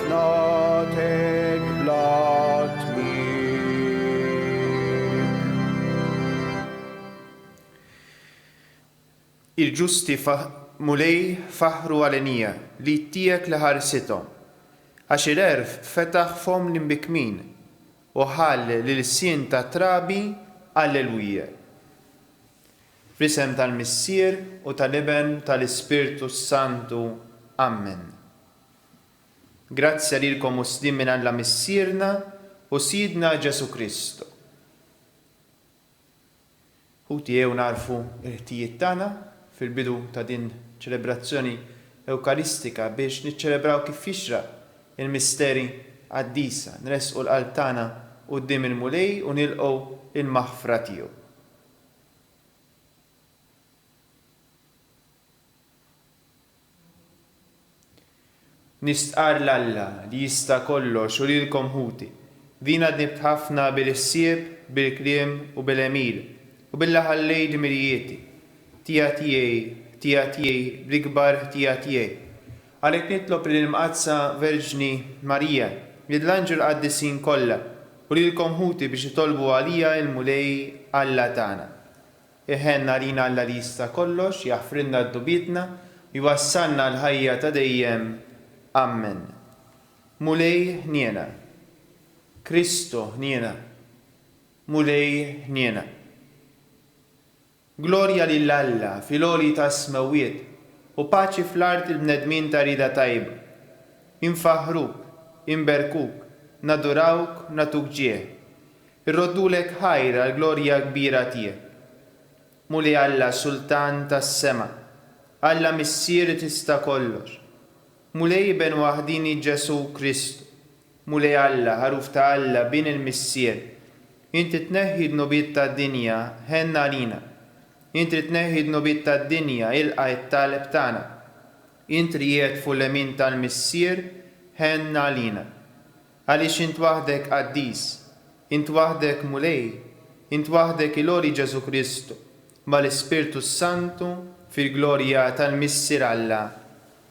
natig blott mir. Il-ġusti mulej faħru għalenija li t-tijek liħarsitom, għax il-erf fetaħ fom l-imbikmin u ħall li l-sien ta' trabi Alleluja. F'isem tal-Missier u tal-Iben tal-Ispirtu Santu. Amen. Grazzja lilkom muslimin Alla Missierna u Sidna Ġesu Kristu. U tiegħu narfu il-ħtijiet tagħna fil-bidu ta' din ċelebrazzjoni Ewkaristika biex niċċelebraw kif jixra il-misteri għaddisa, nresqu l-qalb tagħna quddiem il-mulej u nilqgħu il-maħfra tiegħu. Nistqar l-Alla li jista' kollox u lilkom ħuti, dina dnibt ħafna bil-ħsieb, bil-kliem u bil-emil u bil-ħallej l-mirjieti, tija tiegħi, bl-ikbar tija tiegħi. Għalhekk nitlob lill-Imqazza Verġni Marija, lill-Anġel qaddisin kollha u lilkom ħuti biex itolbu għalija il-mulej Alla tagħna. Iħenna lina Alla li jista' kollox, jaħfrilna d-dubietna, jwassalna l-ħajja ta' dejjem. Amen. Mulej ħniena, Kristu ħniena, mulej ħniena. Glorja lill-Alla fil-għoli ta' smawiet u paċi fl-art il-bnedmin ta' rida tajba. Infaħruk, inberkuk, nadurawk, natuk ġieħ. Irroddulek ħajra l-glorja kbira tiegħek. Mulej Alla Sultan tas-sema, Alla Missier tista' kollox. Mulej ben waħdini Ġesu Kristu. Mulej Alla, ħaruf ta' Alla bin il-Missier. Inti tneħħi d-nobiet ta' dinja, ħenna lina. Inti tneħħi d-nobiet ta' dinja, ilqa' it-taleb tagħna. Inti jiet full-lemin tal-Missier, ħenna lina. Għaliex int waħdek qaddis, int waħdek mulej, int waħdek il-għoli Ġesu Kristu, mal-Ispirtu Santu fil-glorja tal-Missier Alla.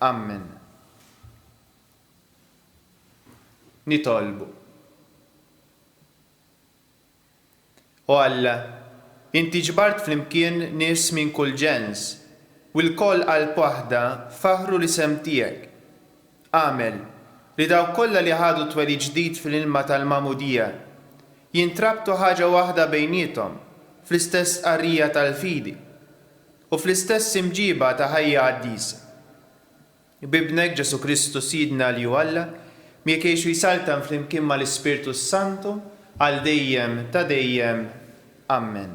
Amen. Nitolbu. O Alla, inti ġbart flimkien nies minn kull ġens, u l-koll qalb waħda faħru l-isem tiegħek. Għamel li daw kollha li ħadu tweli ġdid fil-ilma tal-Mamudija jintrabtu ħaġa waħda bejniethom fl-istess qarrija tal-fidi u fl-istess imġiba ta' ħajja qaddisa. Bibnek Ġesu Kristu Sidna li hu Alla miekejxu jisaltan flimkien mal-Ispirtu Santu għal dejjem ta' dejjem. Amen.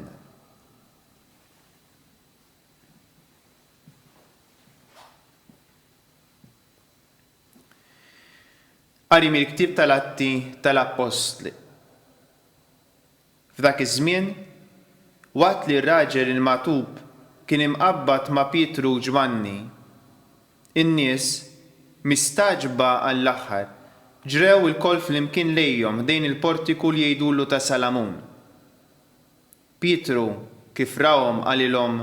Qari mill-ktieb tal-Atti tal-Apostli. F'dak iż-żmien, waqt li r-raġel il-magħtub kien imqabbad ma' Pietru u Ġwanni, in-nies mistaġba għall-aħħar ġrew il-koll flimkien lejhom dejn il-portiku li jgħidulu ta' Salamun. Pietru kif rawhom qalilhom: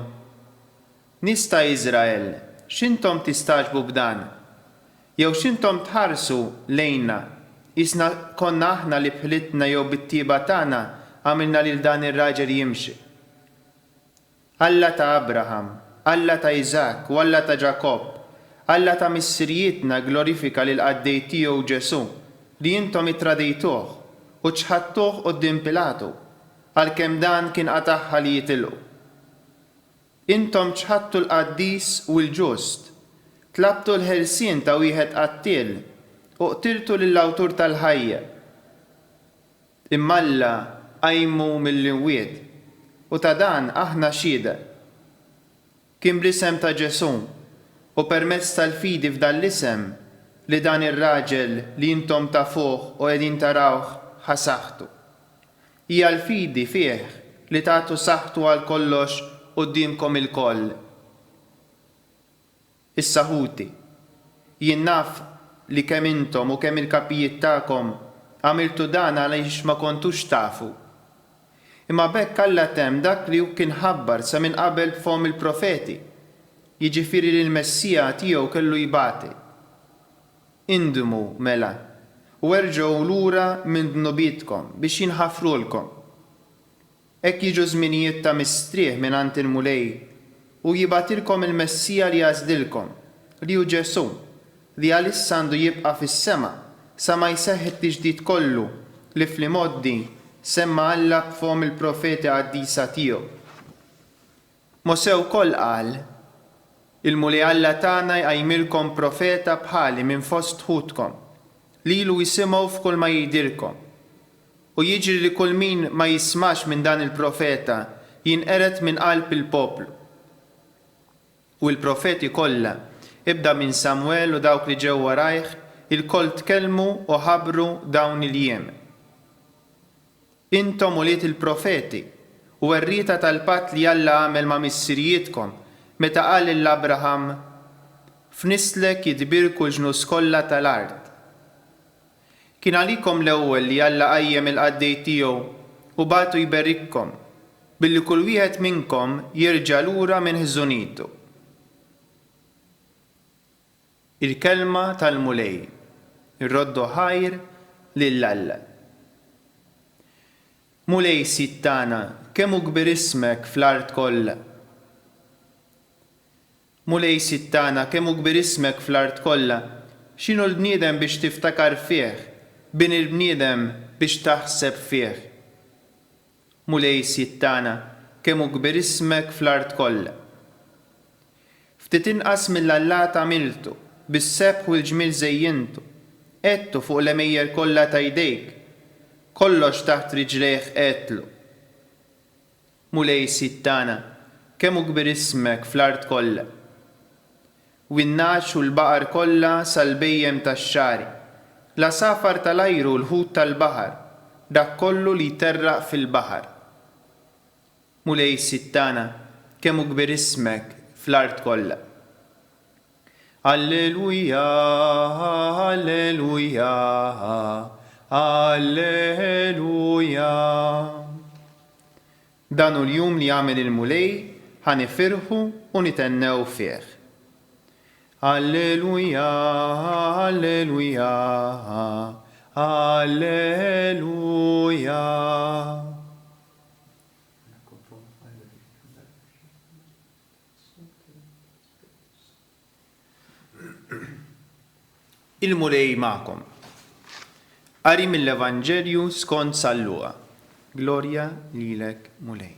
Nies ta' Iżrael, x'intom tistaġbu b'dan? Jew x'intom tħarsu lejna, isna konna aħna li bħlitna jew bit-tieba tagħna għamilna lil dan ir-raġel jimxi. Alla ta' Abraham, Alla ta' Iżak u Alla ta' Ġakob, Alla ta' missirietna glorifika lil qaddej tiegħu Ġesu li intom ittradejtuh u ċħadtuh quddiem Pilatu għalkemm dan kien qataħħa li jitilqu. Intom ċħadtu l-qaddis u l-ġust, tlabtu l-ħelsien ta' wieħed qattil u qtiltu lill-awtur tal-ħajja. Imma Alla qajmu mill-imwiet u ta' dan aħna xhieda. Kien bl-isem ta' Ġesu u permezz tal-fidi f'dan l-isem li dan ir-raġel li intom tafuh u qegħdin tarawh ħasaħtu. Hija l-fidi fih li tagħtu saħħtu għal kollox qudiemkom il-koll. Issa ħuti, jien naf li kemm intom u kemm il-kapijiet tagħkom għamiltu dan għaliex ma kontux tafu. Imma bekk Alla temm dak li hu kien ħabbar sa minn qabel b'fom il-profeti, jiġifieri li l-Messija tiegħu kellu jibati. indumu mela u erġgħu lura minn dnubitkom biex jinħafrulkom. Hekk jiġu żminijiet ta' mistrieħ mingħand il-mulej u jibatilkom il-Messija li għażdilkom li hu Ġesu li għalissa għandu jibqa' fis-sema sa ma jseħħ it-tiġdid kollu li fl-imoddi semma Alla b'fom il-profeti għaddisa tiegħu. Mosè wkoll qal: il-mulej Alla tagħna jqajmilkom profeta bħali minn fost ħudkom lilu jisimgħu f'kull ma jgħidilkom. U jiġri li kull min ma jismax minn dan il-profeta jinqered minn qalb il-poplu. U l-profeti kollha ibda minn Samwel u dawk li ġew warajh il-koll tkellmu u ħabbru dawn il-jiem. Intom uliet il-profeti u werrieta tal-patt li Alla għamel ma' missirijietkom meta qal l-Abraham: f'nislek jitbirku l-ġnus kollha tal-ard. Kien għalikom l-ewwel li Alla qajjem il-qaddej tiegħu u batu jberrikkom billi kull wieħed minnkom jerġa' lura minn ħżunitu. Il-kelma tal-mulej, ir-roddu ħajr lill-Alla. Mulej sittana, kemm hu kbir ismek fl-ard kollha. Mulej sittana, kemm hu kbir ismek fl-ard kollha, x'inhu l-bniedem biex tiftakar fih, bin il-bniedem biex taħseb fih. Mulej sittana, kemm hu kbir ismek fl-ard kollha. Ftit inqas mill-Alla għamiltu, bis-sebħ u l-ġmiel żejjintu, qedtu fuq l-emejjer kollha ta' jdejk, kollox taħt riġlejh qedtlu. Mulej sittana, kemm hu kbir ismek fl-ard kollha. Winnax u l-baqar kollha sal-bejjem tax-xari, la safar tal-ajru l-ħut tal-baħar, dak kollu li terraq fil-baħar. Mulej sittana, kemm hu kbir ismek fl-ard kollha. Alleluja, alleluja, alleluja. Dan hu l-jum li għamel il-mulej ħanifirħu u nitennew fih. Alleluja, alleluja, alleluja. Il-mulej ma'kom. Qari mill-Evanġelju skont San Luqa. Glorja lilek mulej.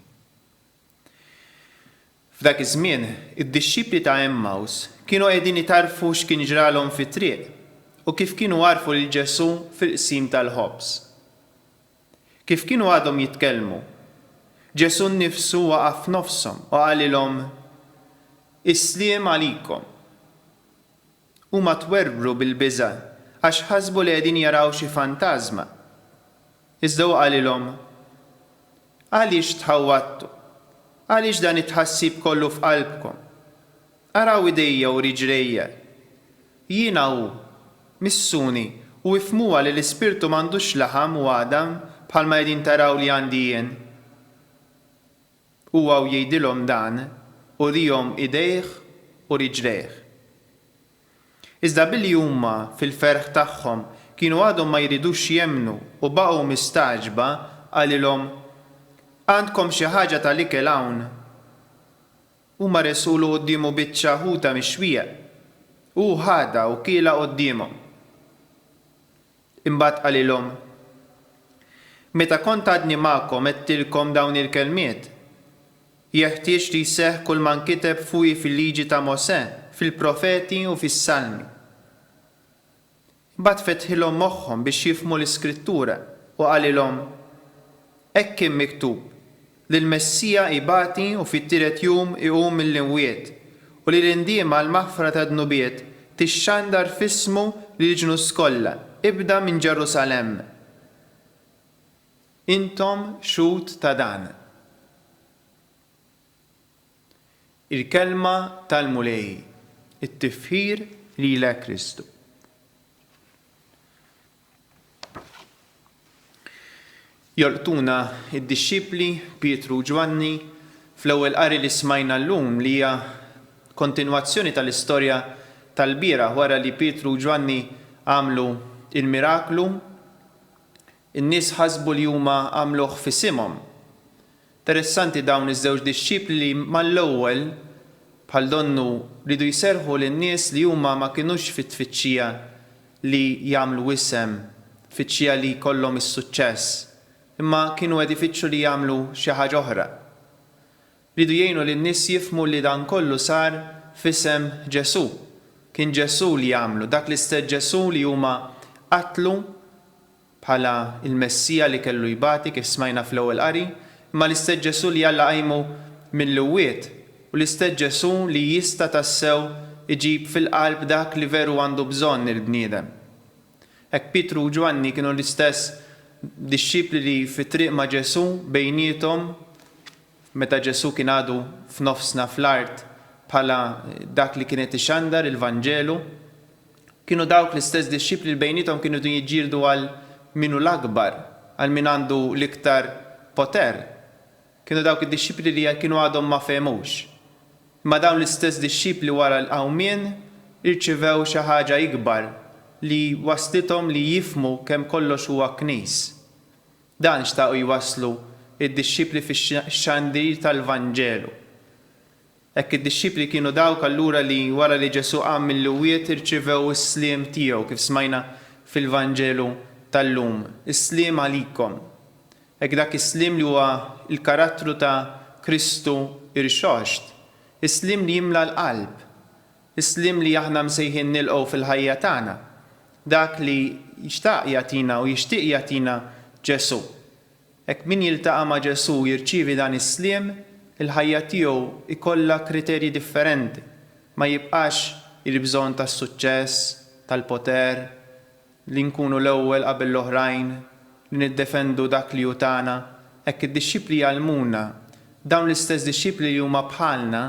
F'dak iż-żmien, id-dixxipli ta' Emmaus kienu qegħdin itarfu x'kien ġralhom fit-triq u kif kienu għarfu lil Ġesu fil-qsim tal-ħobs. Kif kienu għadhom jitkellmu, Ġesu nnifsu waqaf nofshom u qalilhom: Issliem għalikom. Huma twerru bil-biża' għax ħasbu li qegħdin jaraw xi fantażma. Iżda hu qalilhom: għaliex tħawwadtu? Għaliex dan it-tħassib kollu f'qalbkom? Araw idejja u riġlejja. Jiena hu, missuni u ifhmuha li l-Ispirtu m'għandux laħam u għadam bħalma qegħdin taraw li għandi jien. Huwa jgħidilhom dan u rihom idejh u riġlejh. Iżda billi huma fil-ferħ tagħhom kienu għadhom ma jridux jemmnu u baqgħu mistaġba qalilhom: għandkom xi ħaġa tal-ikel hawn. Huma resqulu qudiemu biċċa ħuta mixwija u ħada u kiela qudiemhom. Imbagħad qalilhom: meta kont għadni magħkom għedtilkom dawn il-kelmiet, jeħtieġ li jseħħ kull ma nkiteb fuqi fil-liġi ta' Mosè, fil-profeti u fis-salmi. Imbagħad fetħilhom moħħhom biex jifhmu l-Iskrittura u qalilhom: hekk kien miktub li l-Messija ibati u fit-tielet jum iqum mill-imwiet u li l-indiema l-maħfra ta' dnubiet tixxandar f'ismu lill-ġnus kollha ibda minn Ġerusalemm. Intom xhud ta' dan. Il-kelma tal-mulej, it-tifħir lilek Kristu. Jolqtuna id-dixxipli Pietru u Ġwanni fl-ewwel qari li smajna llum li hija kontinwazzjoni tal-istorja tal-bieraħ wara li Pietru u Ġwanni għamlu il-miraklu, in-nies ħasbu li huma għamluh f'isimhom. Interessanti dawn iż-żewġ dixxipli li mal-ewwel bħal donnu ridu jserħu lin-nies li huma ma kinux fit-tfittxija li jagħmlu isem, tfittxija li jkollhom is-suċċess, imma kienu qed ifittxu li jagħmlu xi ħaġa oħra. Ridu jgħinu lin-nies jifhmu li dan kollu sar f'isem Ġesu. Kien Ġesu li jagħmlu, dak l-istess Ġesu li huma qatlu bħala il-Messija li kellu jbati kif smajna fl-ewwel qari, imma l-istess Ġesu li Alla qajmu mill-lwiet u l-istess Ġesu li jista' tassew iġib fil-qalb dak li veru għandu bżonn il-bniedem. Hekk Pitru u Ġwanni kienu l-istess dixxipli li fit-triq ma' Ġesu bejniethom meta Ġesu kien għadu f'nofsna fl-art bħala dak li kienet ixandar il-Vanġelu, kienu dawk l-istess dixxipli li bejniethom kienu jiġġieldu għal minu l-akbar, għal min għandu l-iktar poter. Kienu dawk id-dixxipli li kienu għadhom ma femux. Ma dawn l-istess dixxipli wara l-qawmien irċivew xi ħaġa ikbar li waslithom li jifhmu kemm kollox huwa knies. Dan xtaqu jwasslu id-dixxipli fix-xandir tal-Vanġelu. Hekk id-dixxipli kienu dawk allura li wara li Ġesu qam mill-lwiet irċivew is-sliem tiegħu kif smajna fil-Vanġelu tal-lum. Is-sliem għalikom. Hekk dak is-sliem li huwa l-karattru ta' Kristu irxoxt. Is-sliem li jimla l-qalb. Is-sliem li aħna msejħin nilqgħu fil-ħajja tagħna. Dak li jixtaq jagħtina u jixtieq jagħtina Ġesu. Hekk min jiltaqa' ma' Ġesu jirċievi dan is-sliem, il-ħajja tiegħu ikollha kriterji differenti. Ma jibqax il-bżonn tas-suċċess, tal-poter, li nkunu l-ewwel qabel l-oħrajn, li niddefendu dak li hu tagħna. Hekk id-dixxipli jgħallmuna dawn l-istess dixxipli li huma bħalna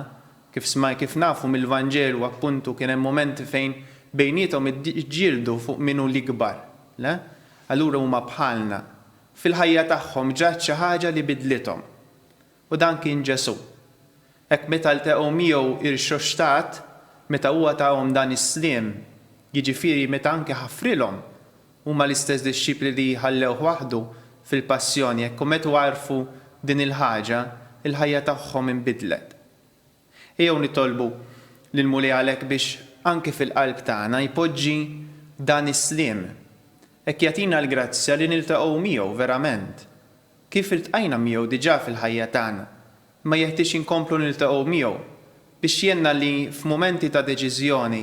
kif nafu mill-Vanġelu appuntu kien hemm momenti fejn bejniethom iġġieldu fuq minnu l-ikbar. Allura huma bħalna. Fil-ħajja tagħhom ġat xi ħaġa li bidlithom. U dan kien Ġesu. Hekk meta ltaqgħu miegħu irxoxtat, meta huwa tagħhom dan is-sliem, jiġifieri meta anke ħaffrilhom huma l-istess dixxipli li ħallew waħdu fil-passjoni hekk u meta għarfu din il-ħaġa, il-ħajja tagħhom inbidlet. Ejjew nitolbu lil Mulej għalhekk biex anke fil-qalb tagħna jpoġġi dan is-sliem. Hekk jagħtina l-grazzja li niltaqgħu miegħu verament. Kif iltqajna miegħu diġà fil-ħajja tagħna, ma jeħtieġ inkomplu niltaqgħu miegħu biex jenna li f'mumenti ta' deċiżjoni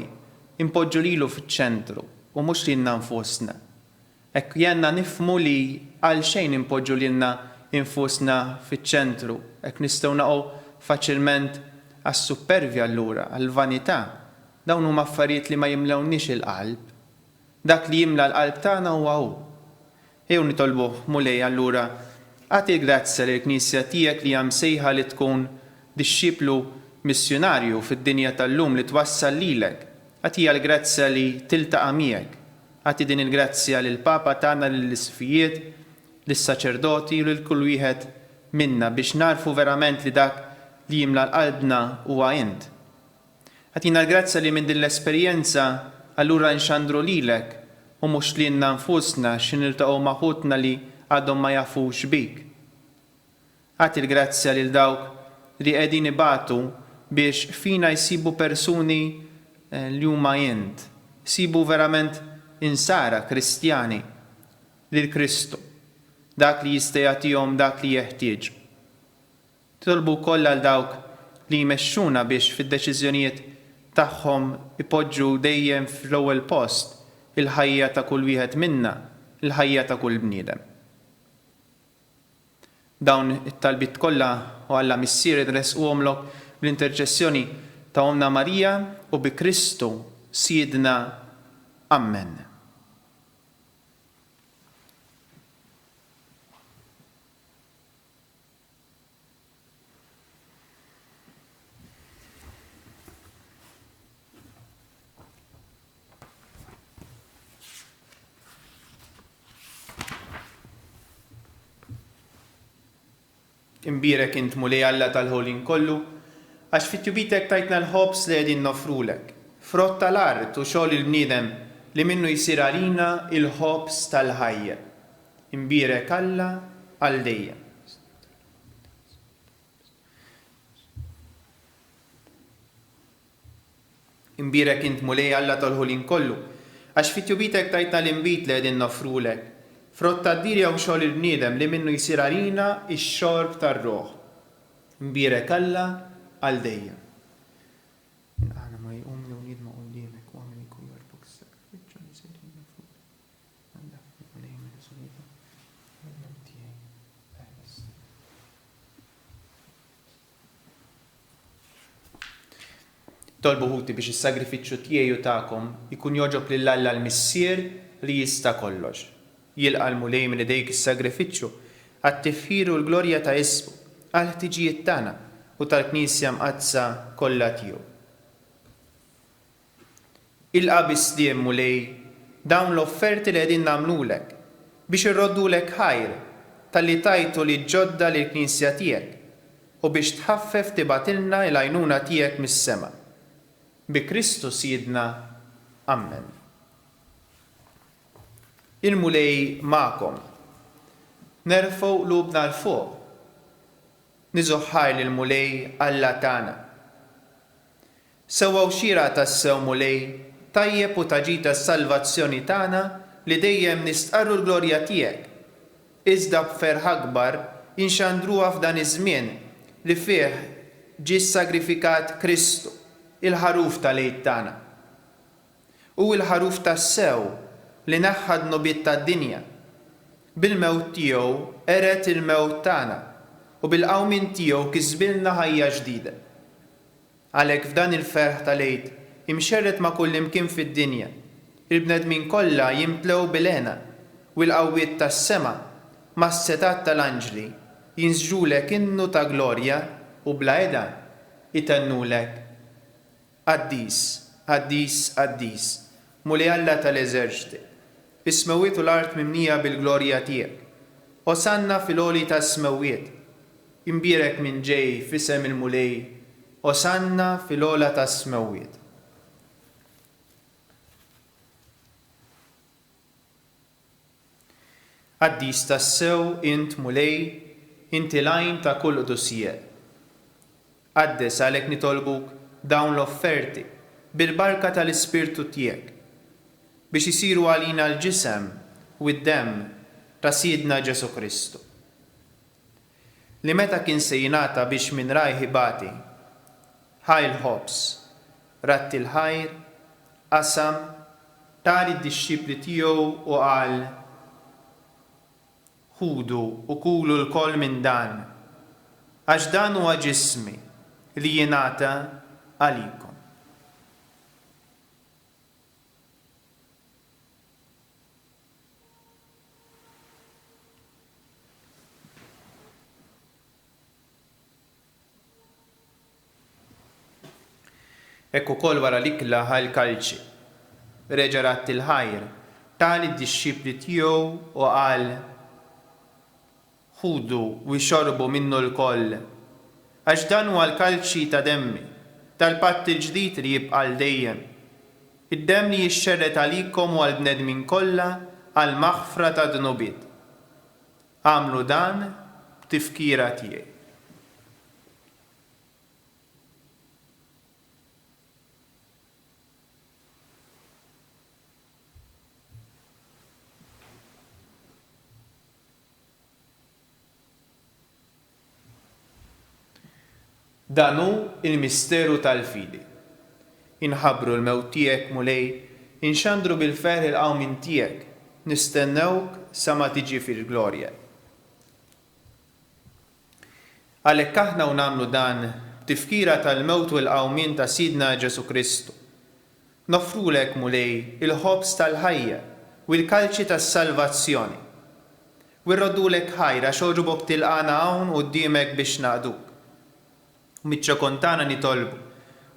impoġġu lilu fiċ-ċentru u mhux lilna nfusna. Hekk jenna nifhmu li għal xejn impoġġu lilna infusna fiċ-ċentru, hekk nistgħu naqgħu faċilment għas-supervja allura, għall-vanità. Dawn huma affarijiet li ma jimlewniex il-qalb. Dak li jimla l-qalb tagħna huwa hu. Ejjew nitolbu Mulej allura għati l-grazzja lill-Knisja tiegħek li hija msejħa li tkun dixxiplu missjonarju fid-dinja tal-lum li twassal lilek. Għatija l-grazzja li tiltaqa' miegħek. Għati din il-grazzja lill-Papa tagħna, lill-isfijiet, lis-saċerdoti u lil kull wieħed minna biex narfu verament li dak li jimla l-qalbna huwa int. Għatina l-grazzja li minn din l-esperjenza allura nxandru lilek u mhux lilna nfusna x'niltaqgħu ma' ħutna li għadhom ma jafux bik. Għati l-grazzja lil dawk li qegħdin ibatu biex fina jsibu persuni li huma int, sibu verament insara Kristjani lil Kristu, dak li jista' jagħtihom dak li jeħtieġu. Titolbu wkoll għal dawk li jmexxuna biex fid-deċiżjonijiet tagħhom ipoġġu dejjem fl-ewwel post il-ħajja ta' kull wieħed minna, il-ħajja ta' kull bniedem. Dawn it-talbit kollha u Alla missier idresquhomlok bl-interċessjoni ta' Omna Marija u bi Kristu Siedna. Amen. Imbirek int Mulej Alla tal-ħolin kollu, għax fit-tjubitek tajtna l-ħobs li qegħdin nofrulek. Frott tal-art u xogħol il-bniedem li minnu jsir għalina il-ħobs tal-ħajja. Imbierek Alla għal dejjem. Imbierek int mulej Alla tal-ħulin kollu, għax fit-jubitek tajtna l-imbit li għedin nofrulek, frott tad-dirja u xogħol il-bniedem li minnu jsir għalina ix-xorb tar-Ruħ. Imbierek Alla għal dejjem. Tolbu ħuti biex is-sagrifiċċju tiegħi u tagħkom ikun joġob lil Alla l-Missier li jista' kollox. Jilqa' l-mulej minn idejk is-sagrifiċċju għat-tifħir u l-glorja ta' ismu għal ħtiġijiet tagħna u tal-Knisja mqazza kollha tiegħu. Ilqa' bis-sdiem mulej dawn l-offerti li qegħdin nagħmlulek biex irroddulek ħajr talli tajtu li ġodda lill-Knisja tiegħek u biex tħaffef tibatilna l-għajnuna tiegħek mis-sema. Bi Kristus Sidna. Amen. Il-mulej ma'kom. Nerfgħu qlubna l fuq. Niżoħħar lill-mulej Alla tagħna. Sewwa xira tas-sew mulej tajjeb u taġi tas-salvazzjoni tagħna li dejjem nistqarru l-glorja tiegħek. Iżda b'ferħ akbar inxandruha f'dan iż-żmien li fih ġie sagrifikat Kristu, il-ħaruf tal-għid tagħna. U l-ħaruf tas-sew li naħħad nobiet tad-dinja. Bil-mewt tiegħu eret il-mewt tagħna u bil-qawmien tiegħu kisbilna ħajja ġdida. Għalhekk f'dan il-ferħ tal-għid imxerret ma' kull imkien fid-dinja. Il-bnedmin kollha jimplew bil-għena u l-qawwiet tas-sema ma' s-setat tal-anġli jinżġulek innu ta' glorja u bla eda itannulek. Qaddis, qaddis, qaddis, mulej Alla tal-eżerċti, is-smewiet u l-art mimnija bil-glorja tiegħek. Osanna fil-għoli tas-smewiet, imbierek minn ġej f'isem il-mulej, osanna fil-għola tas-smewiet. Qaddis tas-sew int mulej, inti lajn ta' kull qudusija. Qaddes għalhekk nitolbuk dawn l-offerti bil-barka tal-Ispirtu tiegħek biex isiru għalina l-ġisem u d-demm ta' Sidna Ġesu Kristu. Li meta kien se jingħata biex minn rajħi bati, ħaj l-ħobs, ratti l-ħajr, qasam, tali d-dixxipli tiegħu u qal: ħudu u kulu l-koll minn dan, għax dan huwa ġismi li jingħata għalikom. Ekku kol wara l-ikla ħal-kalċi. Reġa' ratti l-ħajr, tali d-dixxipli tiegħu u qal: ħudu u jxorbu minnu l-koll, għax dan huwa l-kalċi ta' demmi tal-patt il-ġdid li jibqa' dejjem. Id-demm li jixxerret għalikom u għall-bnedmin kollha għal maħfra ta' dnubiet. Għamlu dan b'tifkira tiegħi. Danu il-misteru tal-fidi. Inħabru l-mewt tiegħek mulej, inxandru bil-ferħ il-qawmin tiegħek, nistennewk sa ma tiġi fil-glorja. Għalhekk aħna u nagħmlu dan b'tifkira tal-mewt u l-qawmin ta' Sidna Ġesu Kristu. Nofrulek mulej il-ħobs tal-ħajja u l-kalċi tas-salvazzjoni. U rroddulek ħajra xoġbok tilqana hawn quddiemek biex naqduk. Mitċa kontana nitolbu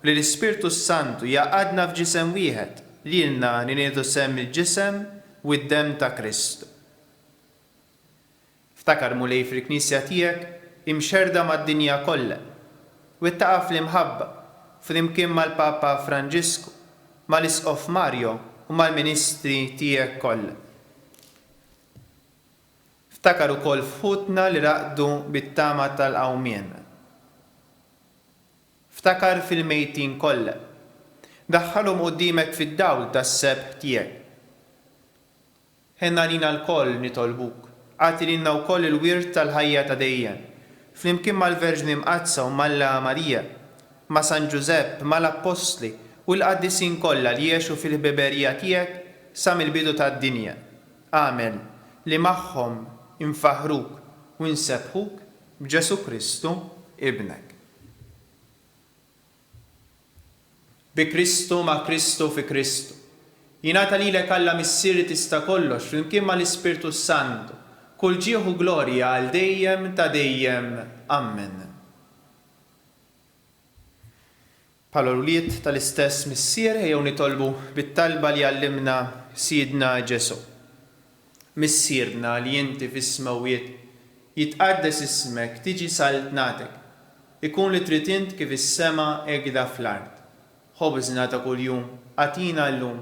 li l-Ispirtu Santu jaqadna f'ġisem wieħed li lna niniedu sem il-ġisem u d-demm ta' Kristu. Ftakar mulej fil-Knisja tiegħek imxerda mad-dinja kollha u ittaqa' fl-imħabba flimkien mal-Papa Franġisku, mal-Isqof Mario u mal-ministri tiegħek kollha. Ftakar ukoll fħutna li raqdu bit-tama tal-qawmien. Ftakar fil-mejtin kollha. Daħħalhom quddiemek fid-dawl tas-sebħ tiegħek. Ħenna lina l-koll nitolbuk. Għati lilna wkoll il-wirt tal-ħajja ta' dejjem. Flimkien mal-Verġni Mqazza u Malla Marija, ma' San Ġusepp, mal-Apostli u l-qaddisin kollha li jgħixu fil-ħbiberija tiegħek sa mill-bidu tad-dinja. Amen. Li magħhom infaħruk u nsebħuk b'Ġesu Kristu ibnek. Bi Kristu ma' Kristu fi Kristu. Jingħata lilek Alla missieri tista' kollox flimkien mal-Ispirtu Santu. Kull ġieħu glorja għal dejjem ta' dejjem. Amen. Bħal-uliet tal-istess missier jew nitolbu bit-talba li għallimna Sidna Ġesu. Missierna li inti fis-smawiet jitqaddes ismek, tiġi saltnatek. Ikun li trid int kif is-sema egda fl-ard. Ħobżna ta' kuljum, għatina llum,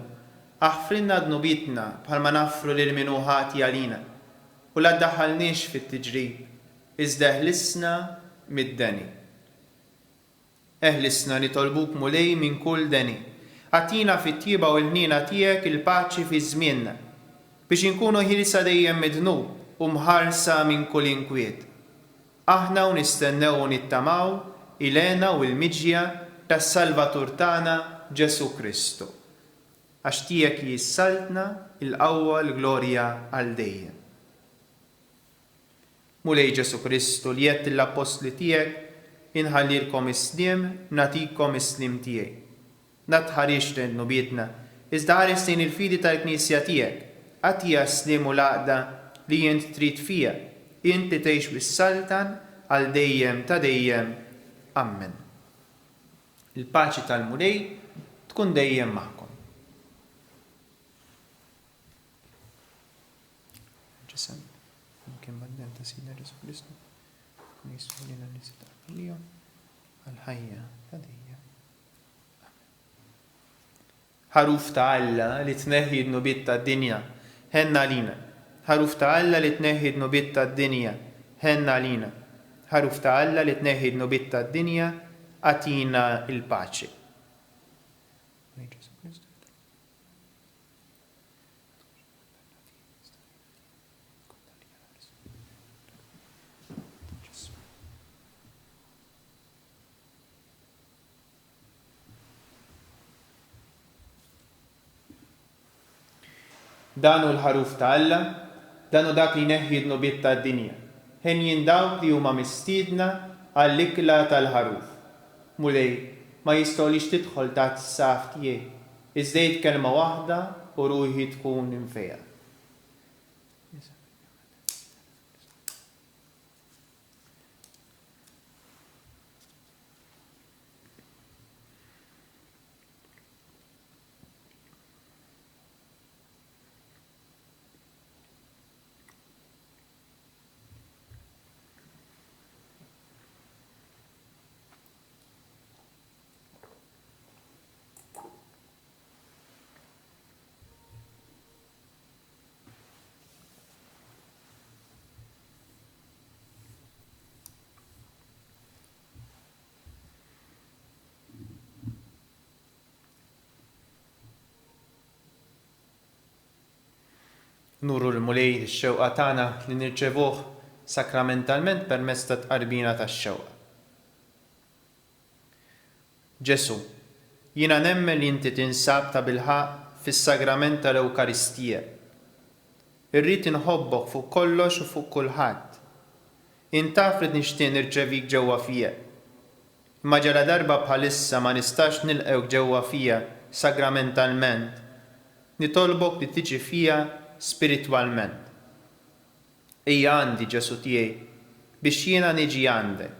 aħfrinna dnubitna bħalma naffru lil min hu ħati għalina. U la ddaħħalniex fit-tiġrib, iżda eħlisna mid-deni. Eħlisna nitolbuk mulej minn kull deni. Għatina fit-tjiba u l-ħnina tiegħek il-paċi fi żmienna, biex inkunu ħilsa dejjem midnub u mħarsa minn kull inkwiet. Aħna u nistennew u nittamaw ilena u l-miġja tas-Salvatur tagħna Ġesu Kristu. Għax tiegħek jissaltna il-qawwa l-glorja għal dejjem. Mulej Ġesu Kristu li jett l-apostli tiegħek inħallilkom isliem, natikom islim tiegħi. Natħarix nubietna, iżda ħares lejn il-fidi tal-Knisja tiegħek, għatija slim u laqda li jint trid fija, inti tgħix bis-saltan għal dejjem ta' dejjem. Amen. Il-paċi tal-mulej tkun dejjem magħkom. Kien baddenta Sidna Ġesu Kristu, kun jisfu lina nisita għal-jom, għal-ħajja ta' dejjem. Ħaruf ta' Alla li tneħħi d-nubiet tad-dinja, ħenna lina. Ħaruf ta' Alla li tneħħi d-nubiet tad-dinja, ħenna lina. Ħaruf ta' Alla li tneħħi d-nubiet tad-dinja, għatina il-paċi. Danu l-ħaruf ta' Alla, danu dak li neħħi d-nubiet tad-dinja. Ħen jindawk li huma mistiedna għall-ikla tal-ħaruf. Mulej, ma jistgħolix tidħol taħt is-saf tiegħi, iżda kelma waħda u ruħi tkun infeja. Nuru l-mulej x-xewqa tagħna li nirċevuh sakramentalment permezz ta' tqarbina tax-xewqa. Ġesu, jiena nemmen li inti tinsab ta' bilħaq fis-sagrament tal-Ewkaristija. Irrid inħobbok fuq kollox u fuq kulħadd. Intaf li nixtieq nirċevik ġewwa fija. Imma ġara darba bħalissa ma nistax nilqewk ġewwa fija sagramentalment. Nitolbok li tiġi fija spiritwalment. Ejja għandi Ġesu tiegħi biex jiena niġi għandek.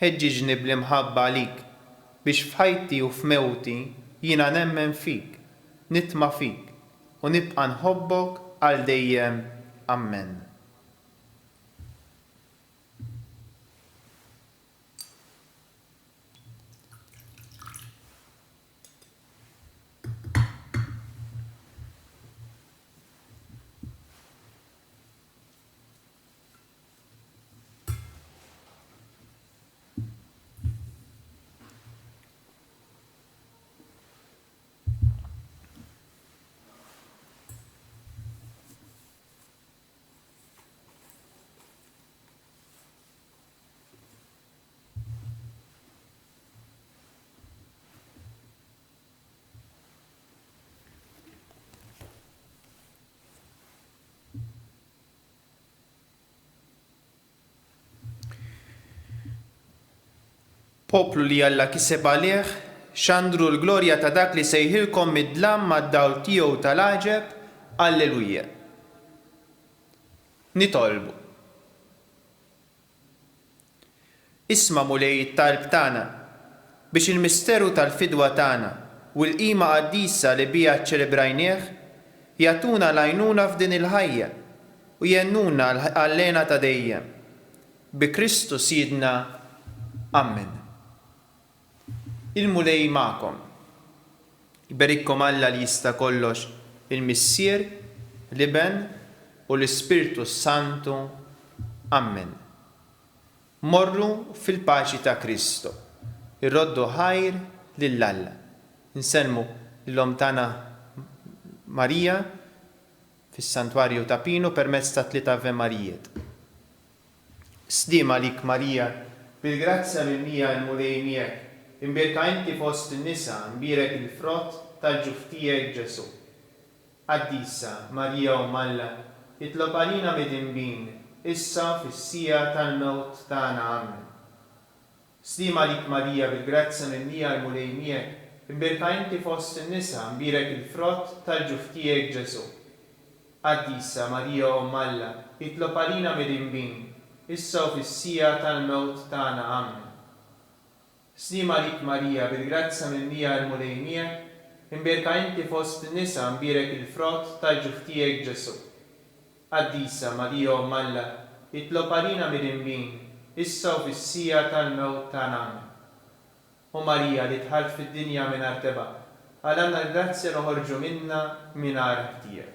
Ħeġġiġni bl-imħabba għalik biex f'ħajti u f'mewti jiena nemmen fik, nitma' fik u nibqa' nħobbok għal dejjem. Amen. Poplu li Alla kiseb għalih, xandru l-glorja ta' dak li sejħilkom mid-dlam mad-dawl tiegħu tal-aġeb, Alleluja. Nitolbu. Isma' mulej it-talb tagħna biex il-misteru tal-fidwa tagħna u l-qima qaddisa li bija ċċelebrajnieh jagħtuna l-għajnuna f'din il-ħajja u jennuna għallena ta' dejjem. Bi Kristu Sidna. Amen. Il-mulej ma'kom. Iberikkom Alla li jista' kollox, il-Missier, l-Iben u l-Ispirtu Santu. Amen. Morru fil-paċi ta' Kristo. Irroddu ħajr lill-Alla. Nsemmu l-om tagħna Marija fis-Santwarju ta' Pino permezz ta' 3 Ave Marijiet. Sdima lik Marija, bil-grazzja minnija l-mulej miegħek, imbirka inti fost in-nisa, imbirek il-frott tal-ġuftijek Ġesu. Qaddisa Marija Alla, itlob għalina mid-inbin, issa fis-sija tal-mewt tagħna. Amen. Sdima lik Marija, bil-grazzja minnija l-mulej miegħek, imbirka inti fost in-nisa, imbirek il-frott tal-ġuftijek Ġesu. Qaddisa Marija Alla, itlob għalina mid-inbin, issa fis-sija tal-mewt tagħna. Amen. Sdima lik Marija, bil-grazzja minnija l-mulej miegħek, imbirka inti fost in-nisa, imbirek il-frott tal-ġuftijek Ġesu. Qaddisa Marija Alla, itlob għalina mid-inbin, issa fis-sija tal-mewt tagħna. Amen. U Marija li tħalt fid-dinja mingħajr teba, għal għandna l-grazzja noħorġu minna mingħajr ħtija.